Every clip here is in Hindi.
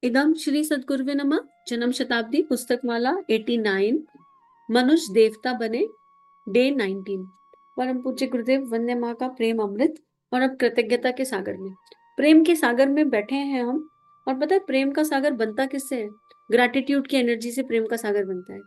इदम श्री सद्गुरुवे नमः। जन्म शताब्दी पुस्तकमाला 89, मनुष्य देवता बने, डे 19। परम पूज्य गुरुदेव वंदे माँ का प्रेम अमृत। और अब कृतज्ञता के सागर में, प्रेम के सागर में बैठे हैं हम। और पता है प्रेम का सागर बनता किससे है? ग्रैटिट्यूड की एनर्जी से प्रेम का सागर बनता है।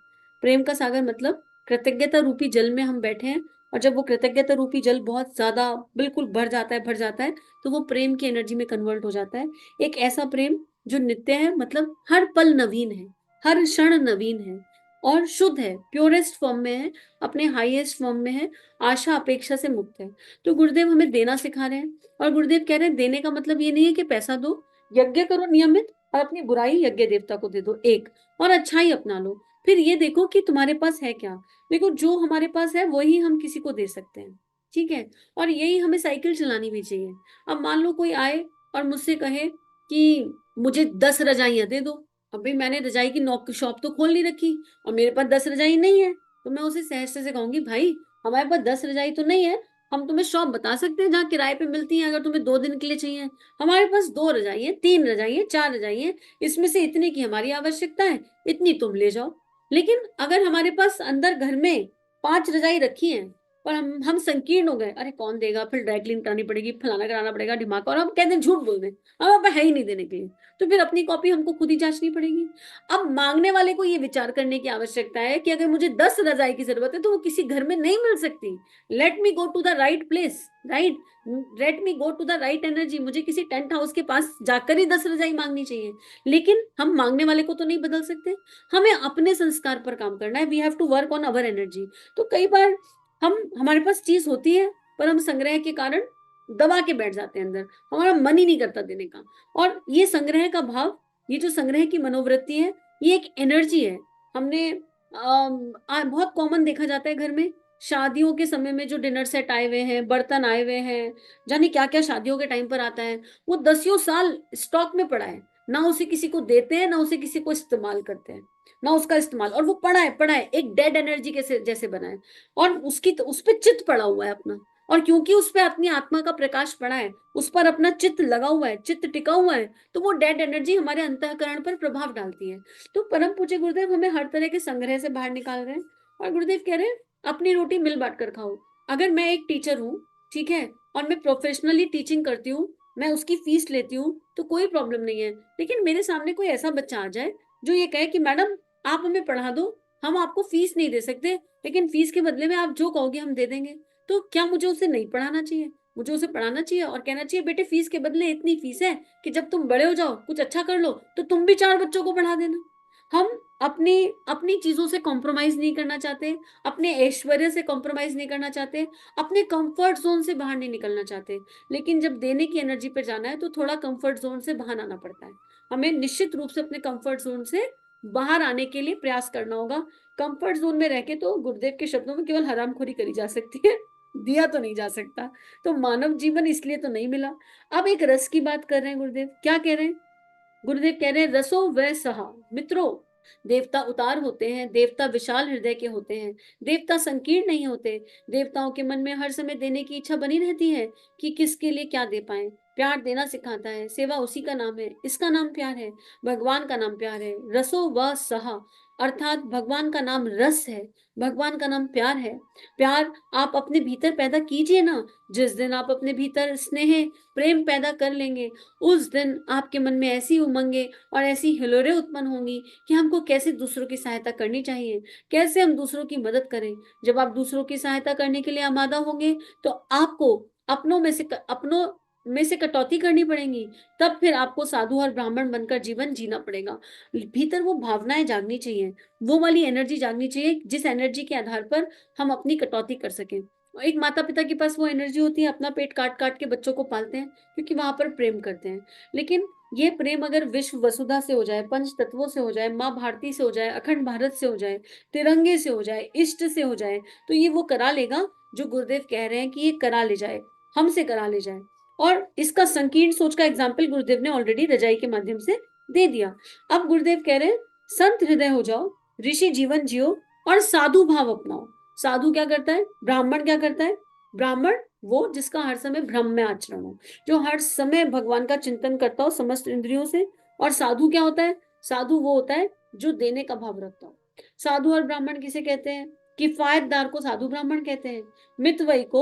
प्रेम का सागर मतलब कृतज्ञता रूपी जल में हम बैठे हैं। और जब वो कृतज्ञता रूपी जल बहुत ज्यादा बिल्कुल भर जाता है तो वो प्रेम की एनर्जी में कन्वर्ट हो जाता है। एक ऐसा प्रेम जो नित्य है, मतलब हर पल नवीन है, हर क्षण नवीन है और शुद्ध है, प्योरेस्ट फॉर्म में है, अपने हाईएस्ट फॉर्म में है, आशा अपेक्षा से मुक्त है। तो गुरुदेव हमें देना सिखा रहे हैं। और गुरुदेव कह रहे हैं देने का मतलब ये नहीं है कि पैसा दो, यज्ञ करो नियमित और अपनी बुराई यज्ञ देवता को दे दो एक, और अच्छाई अपना लो। फिर ये देखो कि तुम्हारे पास है क्या। देखो जो हमारे पास है वही हम किसी को दे सकते हैं, ठीक है। और यही हमें साइकिल चलानी भी चाहिए। अब मान लो कोई आए और मुझसे कहे कि मुझे 10 रजाइयां दे दो। अब भाई मैंने रजाई की नौक शॉप तो खोल नहीं रखी और मेरे पास 10 रजाई नहीं है, तो मैं उसे सहज से कहूंगी भाई हमारे पास 10 रजाई तो नहीं है, हम तुम्हें शॉप बता सकते हैं जहाँ किराए पे मिलती है, अगर तुम्हें 2 दिन के लिए चाहिए। हमारे पास 2 रजाई है, 3 रजाई है, 4 रजाई है, इसमें से इतने की हमारी आवश्यकता है, इतनी तुम ले जाओ। लेकिन अगर हमारे पास अंदर घर में 5 रजाई रखी हैं पर हम संकीर्ण हो गए, अरे कौन देगा, फिर ड्राई क्लीन करानी पड़ेगी, फलाना कराना पड़ेगा, दिमाग, और हम कहते हैं झूठ बोल दें हमारे पास है ही नहीं देने के लिए, तो फिर अपनी कॉपी हमको खुद ही जांचनी पड़ेगी। अब मांगने वाले को ये विचार करने की आवश्यकता है कि अगर मुझे 10 रजाई की जरूरत है तो वो किसी घर में नहीं मिल सकती। Let me go to the right place, right, let me go to the right energy. मुझे किसी टेंट हाउस के पास जाकर ही 10 रजाई मांगनी चाहिए। लेकिन हम मांगने वाले को तो नहीं बदल सकते, हमें अपने संस्कार पर काम करना है। We have to work on our energy. तो कई बार हम हमारे पास चीज होती है पर हम संग्रह के कारण दबा के बैठ जाते हैं अंदर, हमारा मन ही नहीं करता देने का। और ये संग्रह का भाव, ये जो संग्रह की मनोवृत्ति है, ये एक एनर्जी है। हमने बहुत कॉमन देखा जाता है घर में, शादियों के समय में जो डिनर सेट आए हुए हैं, बर्तन आए हुए हैं, जाने क्या क्या शादियों के टाइम पर आता है, वो 10 साल स्टॉक में पड़ा है, ना उसे किसी को देते हैं ना उसे किसी को इस्तेमाल करते हैं, ना उसका इस्तेमाल, और वो पड़ा है एक डेड एनर्जी के जैसे बना है। और उसकी उस पर चित्त पड़ा हुआ है अपना, और क्योंकि उस पर अपनी आत्मा का प्रकाश पड़ा है, उस पर अपना चित्त लगा हुआ है, चित्त टिका हुआ है, तो वो डेड एनर्जी हमारे अंतःकरण पर प्रभाव डालती है। तो परम पूज्य गुरुदेव हमें हर तरह के संग्रह से बाहर निकाल रहे हैं। और गुरुदेव कह रहे हैं अपनी रोटी मिल बांट कर खाओ। अगर मैं एक टीचर हूँ, ठीक है, और मैं प्रोफेशनली टीचिंग करती हूँ, मैं उसकी फीस लेती हूँ तो कोई प्रॉब्लम नहीं है। लेकिन मेरे सामने कोई ऐसा बच्चा आ जाए जो ये कहे कि मैडम आप हमें पढ़ा दो, हम आपको फीस नहीं दे सकते, लेकिन फीस के बदले में आप जो कहोगे हम दे देंगे, तो क्या मुझे उसे नहीं पढ़ाना चाहिए? मुझे उसे पढ़ाना चाहिए और कहना चाहिए बेटे फीस के बदले इतनी फीस है कि जब तुम बड़े हो जाओ कुछ अच्छा कर लो तो तुम भी 4 बच्चों को पढ़ा देना। हम अपनी अपनी चीजों से कॉम्प्रोमाइज नहीं करना चाहते, अपने ऐश्वर्य से कॉम्प्रोमाइज नहीं करना चाहते, अपने कंफर्ट जोन से बाहर नहीं निकलना चाहते। लेकिन जब देने की एनर्जी पर जाना है तो थोड़ा कंफर्ट जोन से बाहर आना पड़ता है। हमें निश्चित रूप से अपने कंफर्ट जोन से बाहर आने के लिए प्रयास करना होगा। कंफर्ट जोन में रह के तो गुरुदेव के शब्दों में केवल हरामखोरी करी जा सकती है, दिया तो नहीं जा सकता। तो मानव जीवन इसलिए तो नहीं मिला। अब एक रस की बात कर रहे हैं गुरुदेव, क्या कह रहे हैं? गुरुदेव कह रहे हैं रसो व सहा मित्रों। देवता उतार होते हैं, देवता विशाल हृदय के होते हैं, देवता संकीर्ण नहीं होते। देवताओं के मन में हर समय देने की इच्छा बनी रहती है कि किसके लिए क्या दे पाए। प्यार देना सिखाता है, सेवा उसी का नाम है, इसका नाम प्यार है, भगवान का नाम प्यार है। रसो व सहा अर्थात भगवान का नाम रस है, भगवान का नाम प्यार है। प्यार आप अपने भीतर पैदा कीजिए ना। जिस दिन आप अपने भीतर स्नेह प्रेम पैदा कर लेंगे, उस दिन आपके मन में ऐसी उमंगे और ऐसी हिलोरें उत्पन्न होंगी कि हमको कैसे दूसरों की सहायता करनी चाहिए, कैसे हम दूसरों की मदद करें। जब आप दूसरों की सहायता करने के लिए आमादा होंगे तो आपको अपनों में से कटौती करनी पड़ेगी। तब फिर आपको साधु और ब्राह्मण बनकर जीवन जीना पड़ेगा। भीतर वो भावनाएं जागनी चाहिए, वो वाली एनर्जी जागनी चाहिए जिस एनर्जी के आधार पर हम अपनी कटौती कर सकें। एक माता पिता के पास वो एनर्जी होती है, अपना पेट काट काट के बच्चों को पालते हैं क्योंकि वहां पर प्रेम करते हैं। लेकिन ये प्रेम अगर विश्व वसुधा से हो जाए, पंच तत्वों से हो जाए, माँ भारती से हो जाए, अखंड भारत से हो जाए, तिरंगे से हो जाए, इष्ट से हो जाए, तो ये वो करा लेगा जो गुरुदेव कह रहे हैं कि ये करा ले जाए, हमसे करा ले जाए। और इसका संकीर्ण सोच का एग्जाम्पल गुरुदेव ने ऑलरेडी रजाई के माध्यम से दे दिया। अब गुरुदेव कह रहे हैं संत हृदय हो जाओ, ऋषि जीवन जियो और साधु भाव अपनाओ। साधु क्या करता है, ब्राह्मण क्या करता है? ब्राह्मण वो जिसका हर समय ब्रह्म में आचरण हो, जो हर समय भगवान का चिंतन करता हो समस्त इंद्रियों से, और साधु क्या होता है? साधु वो होता है जो देने का भाव रखता हो। साधु और ब्राह्मण किसे कहते हैं? किफायतदार को साधु ब्राह्मण कहते हैं, मितव्ययी को,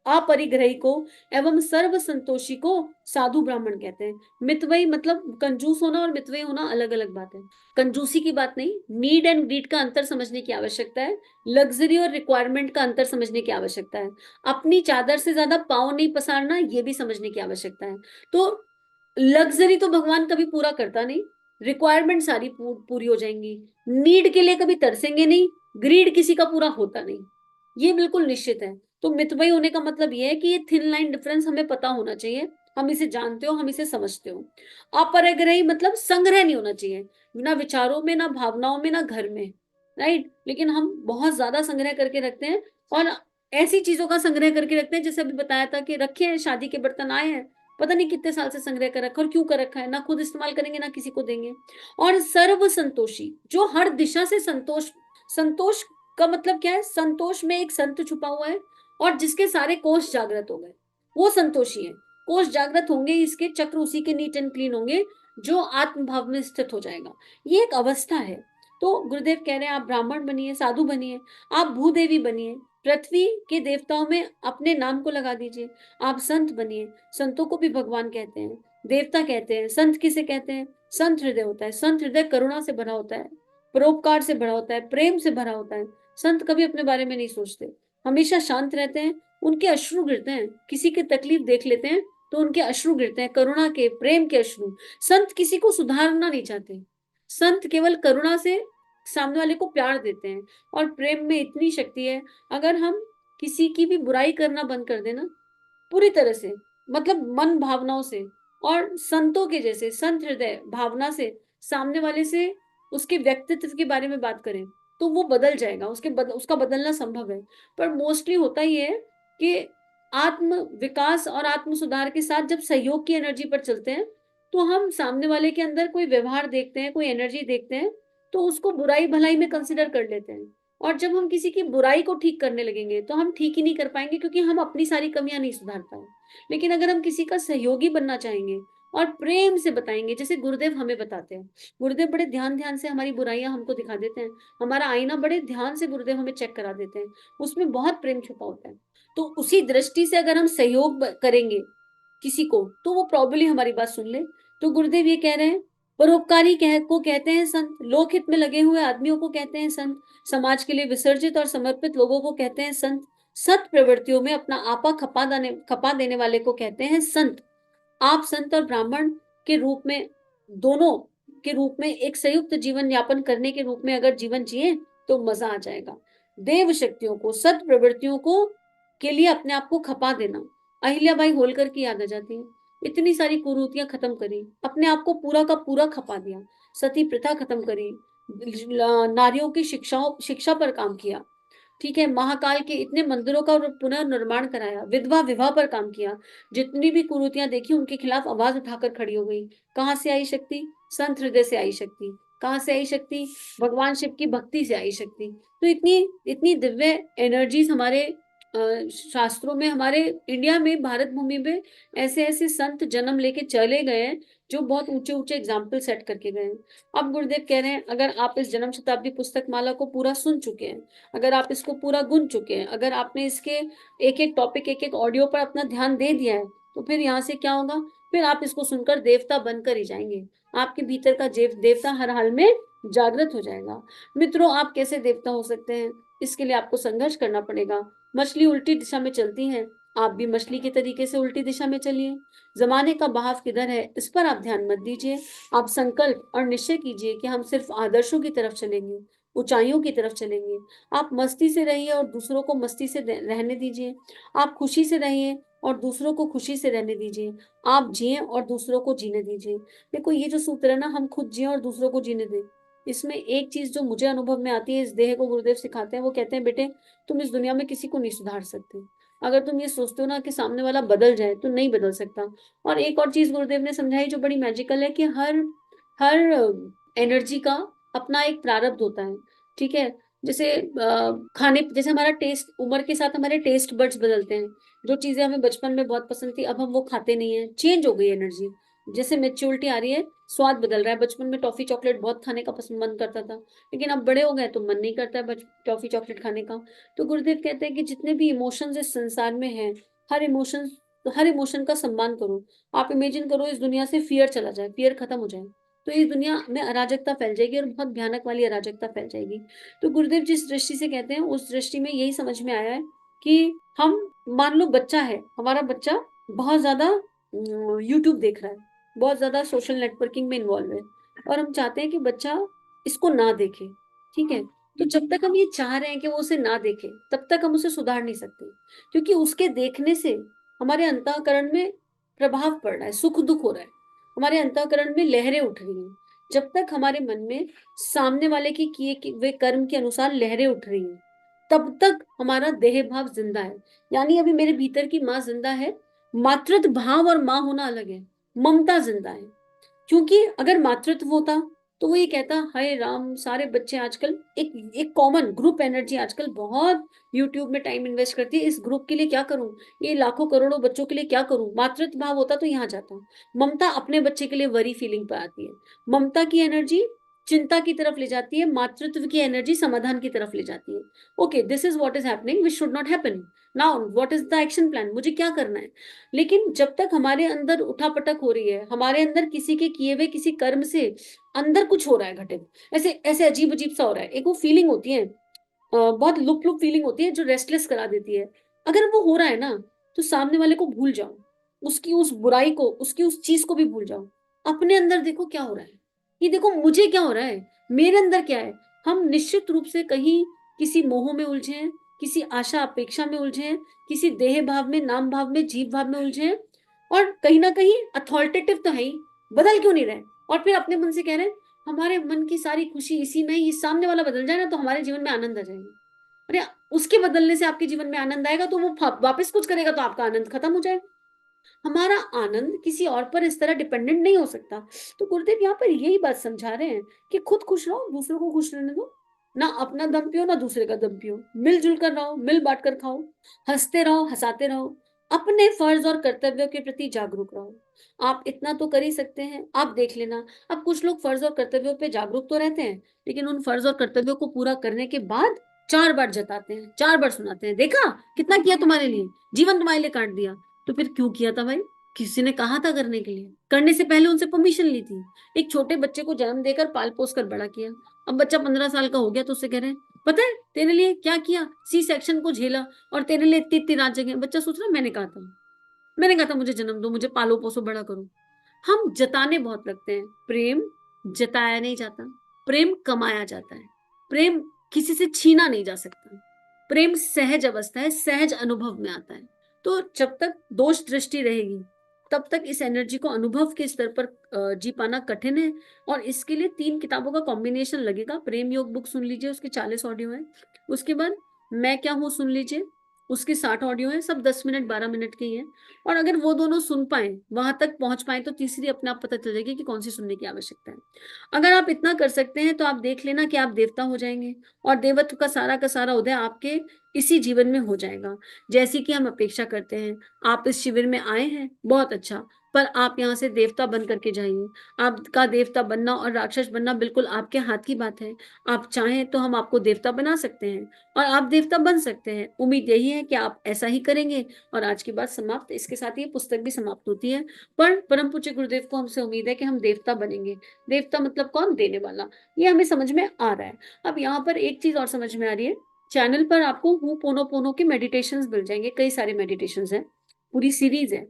अपरिग्रही को एवं सर्व संतोषी को साधु ब्राह्मण कहते हैं। मितव्ययी मतलब कंजूस होना और मितव्ययी होना अलग अलग बात है। कंजूसी की बात नहीं, नीड एंड ग्रीड का अंतर समझने की आवश्यकता है, लग्जरी और रिक्वायरमेंट का अंतर समझने की आवश्यकता है, अपनी चादर से ज्यादा पाँव नहीं पसारना ये भी समझने की आवश्यकता है। तो लग्जरी तो भगवान कभी पूरा करता नहीं, रिक्वायरमेंट सारी पूरी हो जाएंगी, नीड के लिए कभी तरसेंगे नहीं, ग्रीड किसी का पूरा होता नहीं, ये बिल्कुल निश्चित है। तो मितव्ययी होने का मतलब ये है कि ये थिन लाइन डिफरेंस हमें पता होना चाहिए, हम इसे जानते हो, हम इसे समझते हो। अपरिग्रही मतलब संग्रह नहीं होना चाहिए, ना विचारों में, ना भावनाओं में, ना घर में, राइट। लेकिन हम बहुत ज्यादा संग्रह करके रखते हैं, और ऐसी चीजों का संग्रह करके रखते हैं, जैसे अभी बताया था कि रखे हैं शादी के बर्तन आए हैं, पता नहीं कितने साल से संग्रह कर रखा और क्यों कर रखा है, ना खुद इस्तेमाल करेंगे ना किसी को देंगे। और सर्व संतोषी जो हर दिशा से संतोष, संतोष का मतलब क्या है? संतोष में एक संत छुपा हुआ है और जिसके सारे कोष जागृत हो गए, वो संतोषी है। कोष जागृत होंगे, इसके चक्र उसी के नीट एंड क्लीन होंगे जो आत्म भाव में स्थित हो जाएगा। ये एक अवस्था है। तो गुरुदेव कह रहे हैं आप ब्राह्मण बनिए, साधु बनिए, आप भूदेवी बनिए, पृथ्वी के देवताओं में अपने नाम को लगा दीजिए, आप संत बनिए। संतों को भी भगवान कहते हैं, देवता कहते हैं। संत किसे कहते हैं? संत हृदय होता है। संत हृदय करुणा से भरा होता है, परोपकार से भरा होता है, प्रेम से भरा होता है। संत कभी अपने बारे में नहीं सोचते, हमेशा शांत रहते हैं। उनके अश्रु गिरते हैं, किसी की तकलीफ देख लेते हैं तो उनके अश्रु गिरते हैं, करुणा के, प्रेम के अश्रु। संत किसी को सुधारना नहीं चाहते, संत केवल करुणा से सामने वाले को प्यार देते हैं। और प्रेम में इतनी शक्ति है, अगर हम किसी की भी बुराई करना बंद कर देना पूरी तरह से, मतलब मन भावनाओं से, और संतों के जैसे संत हृदय भावना से सामने वाले से उसके व्यक्तित्व के बारे में बात करें, तो वो बदल जाएगा, उसका बदलना संभव है। पर मोस्टली होता ही है कि आत्म विकास और आत्म सुधार के साथ जब सहयोग की एनर्जी पर चलते हैं, तो हम सामने वाले के अंदर कोई व्यवहार देखते हैं, कोई एनर्जी देखते हैं, तो उसको बुराई भलाई में कंसिडर कर लेते हैं। और जब हम किसी की बुराई को ठीक करने लगेंगे तो हम ठीक ही नहीं कर पाएंगे, क्योंकि हम अपनी सारी कमियां नहीं सुधार पाए। लेकिन अगर हम किसी का सहयोगी बनना चाहेंगे और प्रेम से बताएंगे, जैसे गुरुदेव हमें बताते हैं, गुरुदेव बड़े ध्यान ध्यान से हमारी बुराइयां हमको दिखा देते हैं, हमारा आईना बड़े ध्यान से गुरुदेव हमें चेक करा देते हैं, उसमें बहुत प्रेम छुपा होता है। तो उसी दृष्टि से अगर हम सहयोग करेंगे किसी को, तो वो प्रॉब्ली हमारी बात सुन ले। तो गुरुदेव ये कह रहे हैं, परोपकारी को कहते हैं संत, लोकहित में लगे हुए आदमियों को कहते हैं संत, समाज के लिए विसर्जित और समर्पित लोगों को कहते हैं संत, सत प्रवृत्तियों में अपना आपा खपा देने वाले को कहते हैं संत। आप संत और ब्राह्मण के रूप में, दोनों के रूप में एक संयुक्त जीवन यापन करने के रूप में अगर जीवन जिए तो मजा आ जाएगा। देव शक्तियों को, सत प्रवृत्तियों को के लिए अपने आप को खपा देना। अहिल्याबाई होलकर की याद आ जाती है, इतनी सारी कुरीतियां खत्म करी, अपने आप को पूरा का पूरा खपा दिया, सती प्रथा खत्म करी, नारियों की शिक्षा पर काम किया, ठीक है, महाकाल के इतने मंदिरों का पुनर्निर्माण कराया, विधवा विवाह पर काम किया, जितनी भी कुरीतियां देखी उनके खिलाफ आवाज उठाकर खड़ी हो गई। कहां से आई शक्ति? संत हृदय से आई शक्ति। कहां से आई शक्ति? भगवान शिव की भक्ति से आई शक्ति। तो इतनी इतनी दिव्य एनर्जीज हमारे शास्त्रों में, हमारे इंडिया में, भारत भूमि में ऐसे ऐसे संत जन्म लेके चले गए हैं जो बहुत ऊंचे ऊंचे एग्जाम्पल सेट करके गए हैं। अब गुरुदेव कह रहे हैं, अगर आप इस जन्म शताब्दी पुस्तक माला को पूरा सुन चुके हैं, अगर आप इसको पूरा गुन चुके हैं, अगर आपने इसके एक एक टॉपिक, एक एक ऑडियो पर अपना ध्यान दे दिया है, तो फिर यहाँ से क्या होगा? फिर आप इसको सुनकर देवता बनकर ही जाएंगे, आपके भीतर का देवता हर हाल में जागृत हो जाएगा। मित्रों, आप कैसे देवता हो सकते हैं? इसके लिए आपको संघर्ष करना पड़ेगा। मछली उल्टी दिशा में चलती है, आप भी मछली के तरीके से उल्टी दिशा में चलिए। जमाने का बहाव किधर है, इस पर आप ध्यान मत दीजिए। आप संकल्प और निश्चय कीजिए कि हम सिर्फ आदर्शों की तरफ चलेंगे, ऊंचाइयों की तरफ चलेंगे। आप मस्ती से रहिए और दूसरों को मस्ती से रहने दीजिए। आप खुशी से रहिए और दूसरों को खुशी से रहने दीजिए। आप जिए और दूसरों को जीने दीजिए। देखो, ये जो सूत्र है ना, हम खुद जिए और दूसरों को जीने दें, इसमें एक चीज जो मुझे अनुभव में आती है, इस देह को गुरुदेव सिखाते हैं, वो कहते हैं, बेटे तुम इस दुनिया में किसी को नहीं सुधार सकते। अगर तुम ये सोचते हो ना कि सामने वाला बदल जाए, तो नहीं बदल सकता। और एक और चीज गुरुदेव ने समझाई जो बड़ी मैजिकल है, कि हर हर एनर्जी का अपना एक प्रारब्ध होता है, ठीक है। जैसे खाने, जैसे हमारा टेस्ट, उम्र के साथ हमारे टेस्ट बड्स बदलते हैं। जो चीजें हमें बचपन में बहुत पसंद थी, अब हम वो खाते नहीं है, चेंज हो गई एनर्जी। जैसे मेच्योरिटी आ रही है, स्वाद बदल रहा है। बचपन में टॉफी चॉकलेट बहुत खाने का पसंद मन करता था, लेकिन अब बड़े हो गए तो मन नहीं करता है टॉफी चॉकलेट खाने का। तो गुरुदेव कहते हैं कि जितने भी इमोशंस इस संसार में हैं, हर इमोशन का सम्मान करो। आप इमेजिन करो इस दुनिया से फियर चला जाए, फियर खत्म हो जाए, तो इस दुनिया में अराजकता फैल जाएगी और बहुत भयानक वाली अराजकता फैल जाएगी। तो गुरुदेव जिस दृष्टि से कहते हैं, उस दृष्टि में यही समझ में आया है कि हम मान लो बच्चा है, हमारा बच्चा बहुत ज़्यादा यूट्यूब देख रहा है, बहुत ज़्यादा सोशल नेटवर्किंग में इन्वॉल्व है, और हम चाहते हैं कि बच्चा इसको ना देखे, ठीक है? तो जब तक हम ये चाह रहे हैं कि वो उसे ना देखे, तब तक हम उसे सुधार नहीं सकते, क्योंकि उसके देखने से हमारे अंतःकरण में प्रभाव पड़ रहा है, सुख-दुःख हो रहा है, हमारे अंतःकरण में लहरें उठ रही हैं। जब तक हमारे मन में सामने वाले के किए हुए कर्म के अनुसार लहरें उठ रही हैं, तब तक हमारा देह भाव जिंदा है। यानी अभी मेरे भीतर की माँ जिंदा है, मातृत्व भाव और माँ होना अलग है, ममता जिंदा है। क्योंकि अगर मातृत्व होता तो वो ये कहता, हाय राम, सारे बच्चे आजकल एक एक कॉमन ग्रुप एनर्जी आजकल बहुत यूट्यूब में टाइम इन्वेस्ट करती है, इस ग्रुप के लिए क्या करूं, ये लाखों करोड़ों बच्चों के लिए क्या करूं। मातृत्व भाव होता तो यहाँ जाता। ममता अपने बच्चे के लिए वरी फीलिंग पर आती है। ममता की एनर्जी चिंता की तरफ ले जाती है, मातृत्व की एनर्जी समाधान की तरफ ले जाती है। Okay, this is what is happening, which should not happen. Now what is the action plan, मुझे क्या करना है। लेकिन जब तक हमारे अंदर उठापटक हो रही है, हमारे अंदर किसी के किए हुए किसी कर्म से अंदर कुछ हो रहा है घटित, ऐसे ऐसे अजीब अजीब सा हो रहा है, एक वो फीलिंग होती है, बहुत लुप लुप फीलिंग होती है जो रेस्टलेस करा देती है। अगर वो हो रहा है ना, तो सामने वाले को भूल जाओ, उसकी उस बुराई को, उसकी उस चीज को भी भूल जाओ। अपने अंदर देखो क्या हो रहा है, ये देखो मुझे क्या हो रहा है, मेरे अंदर क्या है। हम निश्चित रूप से कहीं किसी मोह में उलझे हैं, किसी आशा अपेक्षा में उलझे हैं, किसी देह भाव में, नाम भाव में, जीव भाव में उलझे हैं, और कहीं ना कहीं अथॉरिटेटिव तो है ही, बदल क्यों नहीं रहे। और फिर अपने मन से कह रहे हैं, हमारे मन की सारी खुशी इसी में ही, सामने वाला बदल जाए ना तो हमारे जीवन में आनंद आ जाएगा। अरे, उसके बदलने से आपके जीवन में आनंद आएगा तो वो वापस कुछ करेगा तो आपका आनंद खत्म हो जाएगा। हमारा आनंद किसी और पर इस तरह डिपेंडेंट नहीं हो सकता। तो गुरुदेव यहाँ पर यही बात समझा रहे हैं कि खुद खुश रहो, दूसरों को खुश रहने दो। ना अपना दम पियो, ना दूसरे का दम पियो, मिलजुल कर रहो, मिल बांट कर खाओ, हंसते रहो, हंसाते रहो, अपने फर्ज और कर्तव्यों के प्रति जागरूक रहो। आप इतना तो कर ही सकते हैं, आप देख लेना। अब कुछ लोग फर्ज और कर्तव्यों पे जागरूक तो रहते हैं, लेकिन उन फर्ज और कर्तव्यों को पूरा करने के बाद 4 बार जताते हैं, 4 बार सुनाते हैं, देखा कितना किया तुम्हारे लिए, जीवन तुम्हारे लिए काट दिया। तो फिर क्यों किया था भाई, किसी ने कहा था करने के लिए, करने से पहले उनसे परमिशन ली थी। एक छोटे बच्चे को जन्म देकर पाल पोस कर बड़ा किया, अब बच्चा 15 साल का हो गया तो उससे कह रहे हैं, पता है तेरे लिए क्या किया, सी सेक्शन को झेला, और तेरे लिए इतनी इतनी रात जगह। बच्चा सोच रहा है, मैंने कहा था मुझे जन्म दो, मुझे पालो पोसो बड़ा करो। हम जताने बहुत लगते हैं। प्रेम जताया नहीं जाता, प्रेम कमाया जाता है। प्रेम किसी से छीना नहीं जा सकता। प्रेम सहज अवस्था है, सहज अनुभव में आता है। तो जब तक दोष दृष्टि रहेगी, तब तक इस एनर्जी को अनुभव के स्तर पर जी पाना कठिन है। और इसके लिए 3 किताबों का कॉम्बिनेशन लगेगा। प्रेम योग बुक सुन लीजिए, उसके 40 ऑडियो है। उसके बाद मैं क्या हूँ सुन लीजिए, उसके 60 ऑडियो है, सब 10 मिनट 12 मिनट के ही है। और अगर वो दोनों सुन पाए, वहां तक पहुंच पाए, तो तीसरी अपने आप पता चल जाएगी कि कौन सी सुनने की आवश्यकता है। अगर आप इतना कर सकते हैं तो आप देख लेना कि आप देवता हो जाएंगे, और देवत्व का सारा उदय आपके इसी जीवन में हो जाएगा, जैसी कि हम अपेक्षा करते हैं। आप इस शिविर में आए हैं, बहुत अच्छा, पर आप यहाँ से देवता बन करके जाइए। आपका देवता बनना और राक्षस बनना बिल्कुल आपके हाथ की बात है। आप चाहें तो हम आपको देवता बना सकते हैं, और आप देवता बन सकते हैं। उम्मीद यही है कि आप ऐसा ही करेंगे। और आज की बात समाप्त, इसके साथ ये पुस्तक भी समाप्त होती है। पर परम पूज्य गुरुदेव को हमसे उम्मीद है कि हम देवता बनेंगे। देवता मतलब कौन, देने वाला, ये हमें समझ में आ रहा है। अब यहाँ पर एक चीज और समझ में आ रही है, चैनल पर आपको हु पोनो पोनो के मेडिटेशंस मिल जाएंगे, कई सारे मेडिटेशंस हैं, पूरी सीरीज है।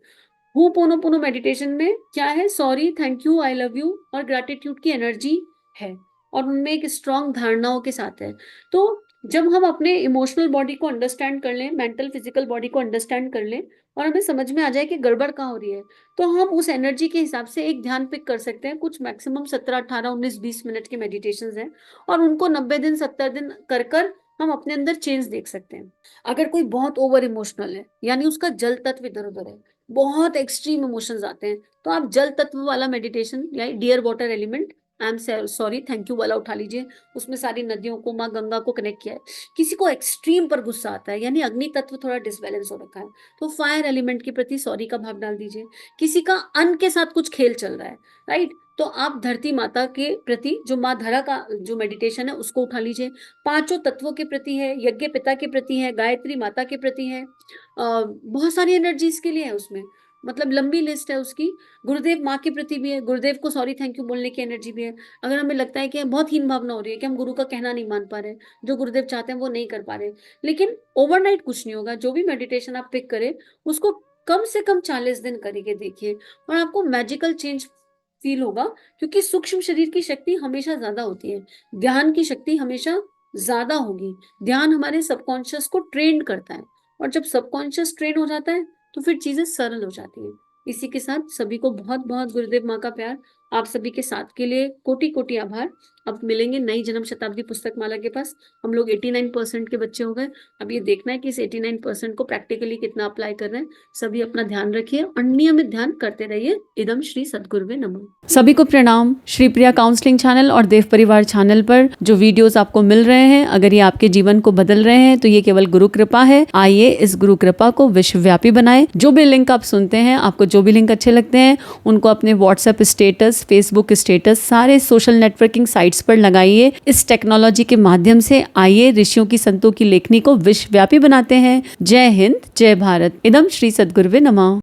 हु पोनो पोनो मेडिटेशन में क्या है, sorry, thank you, I love you और ग्रैटिट्यूड की एनर्जी है, और उनमें एक स्ट्रॉन्ग धारणाओं के साथ है। तो जब हम अपने इमोशनल बॉडी को अंडरस्टैंड कर लें, मेंटल फिजिकल बॉडी को अंडरस्टैंड कर लें, और हमें समझ में आ जाए कि गड़बड़ कहाँ हो रही है, तो हम उस एनर्जी के हिसाब से एक ध्यान पिक कर सकते हैं। कुछ मैक्सिमम 17 18 19 20 मिनट के मेडिटेशन हैं, और उनको 90 दिन 70 दिन कर कर हम अपने अंदर चेंज देख सकते हैं। अगर कोई बहुत ओवर इमोशनल है, यानी उसका जल तत्व इधर उधर है, बहुत एक्सट्रीम इमोशंस आते हैं, तो आप जल तत्व वाला मेडिटेशन या dear water element, I am sorry thank you वाला उठा लीजिए। उसमें सारी नदियों को, माँ गंगा को कनेक्ट किया है। किसी को एक्सट्रीम पर गुस्सा आता है, यानी अग्नि तत्व थोड़ा डिसबैलेंस हो रखा है, तो फायर एलिमेंट के प्रति सॉरी का भाव डाल दीजिए। किसी का अन्न के साथ कुछ खेल चल रहा है, राइट, तो आप धरती माता के प्रति जो माँ धरा का जो मेडिटेशन है उसको उठा लीजिए। पांचों तत्वों के प्रति है, यज्ञ पिता के प्रति है, गायत्री माता के प्रति है, बहुत सारी एनर्जीज के लिए है उसमें, मतलब लंबी लिस्ट है उसकी। गुरुदेव माँ के प्रति भी है, गुरुदेव को सॉरी थैंक यू बोलने की एनर्जी भी है। अगर हमें लगता है कि बहुत हीन भावना हो रही है कि हम गुरु का कहना नहीं मान पा रहे, जो गुरुदेव चाहते हैं वो नहीं कर पा रहे, लेकिन ओवरनाइट कुछ नहीं होगा। जो भी मेडिटेशन आप पिक करें उसको कम से कम 40 दिन करके देखिए और आपको मैजिकल चेंज फील होगा, क्योंकि सूक्ष्म शरीर की शक्ति हमेशा ज्यादा होती है, ध्यान की शक्ति हमेशा ज्यादा होगी। ध्यान हमारे सबकॉन्शियस को ट्रेन करता है और जब सबकॉन्शियस ट्रेन हो जाता है तो फिर चीजें सरल हो जाती हैं। इसी के साथ सभी को बहुत बहुत गुरुदेव माँ का प्यार। आप सभी के साथ के लिए कोटि कोटि आभार। अब मिलेंगे नई जन्म शताब्दी पुस्तक माला के पास। हम लोग 89% के बच्चे हो गए। अब ये देखना है कि इस 89% को प्रैक्टिकली कितना अप्लाई कर रहे हैं। सभी अपना ध्यान रखिए और नियमित ध्यान करते रहिए। इदम श्री सद्गुरुवे नमः। सभी को प्रणाम। श्री प्रिया काउंसलिंग चैनल और देव परिवार चैनल पर जो वीडियोस आपको मिल रहे हैं, अगर ये आपके जीवन को बदल रहे हैं तो ये केवल गुरु कृपा है। आइए इस गुरु कृपा को विश्वव्यापी बनाए। जो भी लिंक आप सुनते हैं, आपको जो भी लिंक अच्छे लगते हैं, उनको अपने व्हाट्सएप स्टेटस, फेसबुक स्टेटस, सारे सोशल नेटवर्किंग साइट्स पर लगाइए। इस टेक्नोलॉजी के माध्यम से आइए ऋषियों की, संतों की लेखनी को विश्वव्यापी बनाते हैं। जय हिंद, जय भारत। इदम श्री सद्गुरुवे नमः।